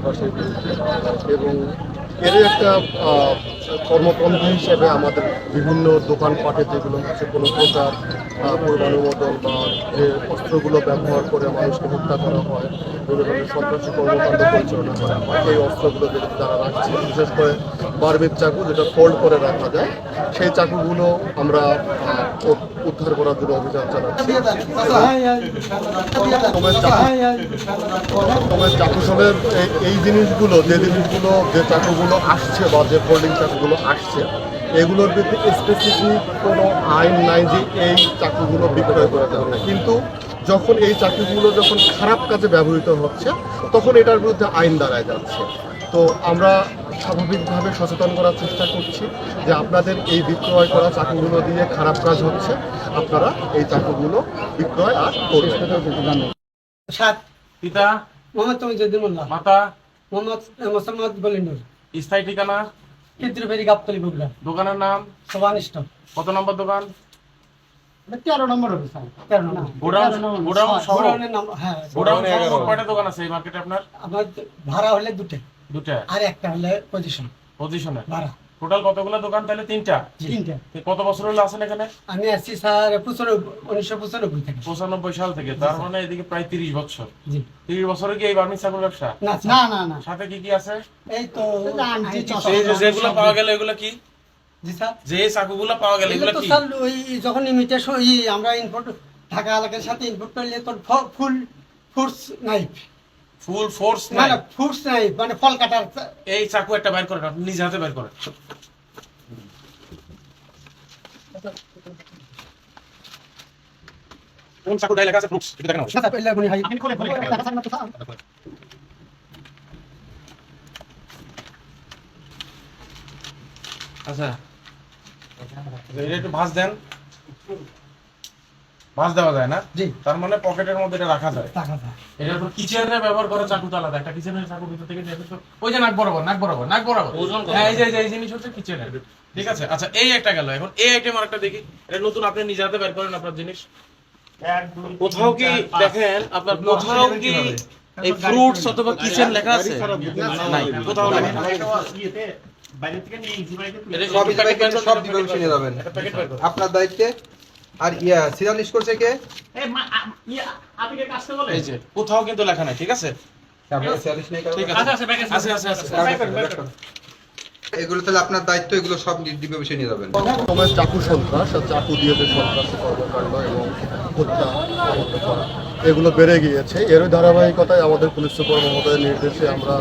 সন্ত্রাসের বিরুদ্ধে এবং এর একটা কর্মপন্থা হিসেবে আমাদের বিভিন্ন দোকানপাটে যেগুলো হচ্ছে কোনো প্রকার পূর্বানুমোদন বা যে অস্ত্রগুলো ব্যবহার করে মানুষকে হত্যা করা হয়, বিভিন্ন ধরনের সন্ত্রাসী কর্মকাণ্ড পরিচালনা করা হয়, এই অস্ত্রগুলো যেগুলো তারা রাখছে, বিশেষ করে বারবিক চাকু যেটা ফোল্ড করে রাখা যায়, সেই চাকুগুলো আমরা উদ্ধার করার জন্য অভিযান চালাচ্ছি। চাকুসমের এই জিনিসগুলো যে চাকুগুলো আসছে বা যে ফোল্ডিং চাকুগুলো আসছে, এগুলোর ভিত্তিতে স্পেসিফিক কোনো আইন নাই যে এই চাকুগুলো বিক্রয় করা যাবে না, কিন্তু যখন এই চাকুগুলো যখন খারাপ কাজে ব্যবহৃত হচ্ছে তখন এটার বিরুদ্ধে আইন দাঁড়ায় যাচ্ছে। তো আমরা স্বাভাবিকভাবে সচেতন করার চেষ্টা করছি যে আপনাদের এই বিক্রয় করা চাকুগুলো দিয়ে খারাপ কাজ হচ্ছে, আপনারা এই চাকুগুলো বিক্রয় আর করবেন। পিতা মোহাম্মদ তমিজুদ্দিন মোল্লা, মাতা মোহাম্মদ বলিনুর, স্থায়ী ঠিকানা ক্ষেত্রফেরি গাবতলী বগুড়া, দোকানের নাম সোভান স্টক, কত নম্বর দোকান? 13 নম্বর হবে স্যার, 13 নম্বর। গোডাউন সহ হ্যাঁ, গোডাউন সহ কয়টা দোকান আছে এই মার্কেটে আপনার? আমার ভাড়া হলে দুটো, আর একটা হলে পজিশনে ভাড়া। টোটাল কতগুলো দোকান? তাহলে তিনটা। কত বছর হলো আছেন এখানে? আমি আসছি স্যার 1995 থেকে, 95 সাল থেকে। তার মানে এদিকে প্রায় 30 বছর। জি। 30 বছরে কি এই বার্মিজ চাকুর ব্যবসা? না, সাথে কি কি আছে? এই তো যেগুলো পাওয়া গেল এগুলো কি? জি স্যার, যে চাকুগুলো পাওয়া গেল এগুলো কি? স্যার ওই যখন ইমিটেশন আমরা ইনপুট ঢাকা এলাকার সাথে ইনপুট করলে তোর ফুল ফোর্স নাইফ, ফুল ফোর্স না ফোর্স নাইফ মানে ফল কাটার। এই চাকু একটা বাইর করেন, আপনি নিজে হাতে বাইর করেন। কোন চাকু গায়ে লেখা আছে ফ্রুটস? এটা দেখেন। স্যার এলা গুনি হাই আচ্ছা, এটা একটু ভাঁজ দেন। ভাঁজ দেওয়া যায় না? জি। তার মানে পকেটের মধ্যে এটা রাখা যায়। এটা তো কিচেনে ব্যবহার করা চাকু তো আলাদা। একটা কিচেনের চাকু ভিতর থেকে দেখো তো, ওই যে নাক বরাবর। হ্যাঁ, এই জিনিস হচ্ছে কিচেনের। ঠিক আছে, আচ্ছা এই একটা গেল। এখন এই আইটেম আরেকটা দেখি। এটা নতুন, আপনি নিজে হাতে বের করেন আপনার জিনিস। কোথাও কি দেখেন আপনার, কোথাও কি এই ফ্রুটস অথবা কিচেন লেখা আছে? নাই, কোথাও লেখা নাই। আপনার দায়িত্বে। আর সিরিয়াল লিস্ট করছে কে? এই যে কোথাও কিন্তু লেখা নাই। ঠিক আছে, ঠিক আছে, এগুলো তাহলে আপনার দায়িত্ব, এগুলো সব ডিবি অফিসে নিয়ে যাবেন। সময় চাকু সন্ত্রাস আর চাকু দিয়ে যে সন্ত্রাসী কর্মকাণ্ড এবং হত্যা করা এগুলো বেড়ে গিয়েছে। এর ধারাবাহিকতায় আমাদের পুলিশ সুপার মহোদয়ের নির্দেশে আমরা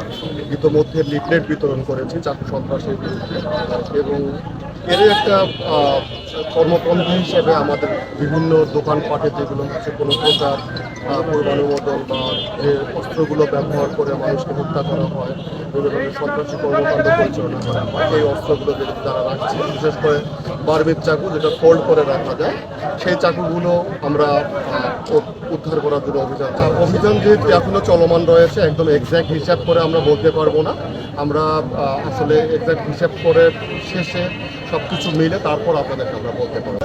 ইতোমধ্যে লিফলেট বিতরণ করেছি চাকু সন্ত্রাসের বিরুদ্ধে এবং এর একটা কর্মপন্থা হিসেবে আমাদের বিভিন্ন দোকানপাটে যেগুলো হচ্ছে কোনো প্রকার পূর্বানুমোদন বা যে অস্ত্রগুলো ব্যবহার করে মানুষকে হত্যা করা হয়, বিভিন্ন ধরনের সন্ত্রাসী কর্মকাণ্ড পরিচালনা করা হয়, এই অস্ত্রগুলো যেগুলো তারা রাখছে, বিশেষ করে বারবিক চাকু যেটা ফোল্ড করে রাখা যায়, সেই চাকুগুলো আমরা উদ্ধার করার জন্য অভিযান যেহেতু এখনো চলমান রয়েছে, একদম এক্স্যাক্ট হিসাব করে আমরা বলতে পারবো না। আমরা আসলে এক্স্যাক্ট হিসাব করে শেষে সব কিছু মিলে তারপর আপনাদেরকে আমরা বলতে পারবো।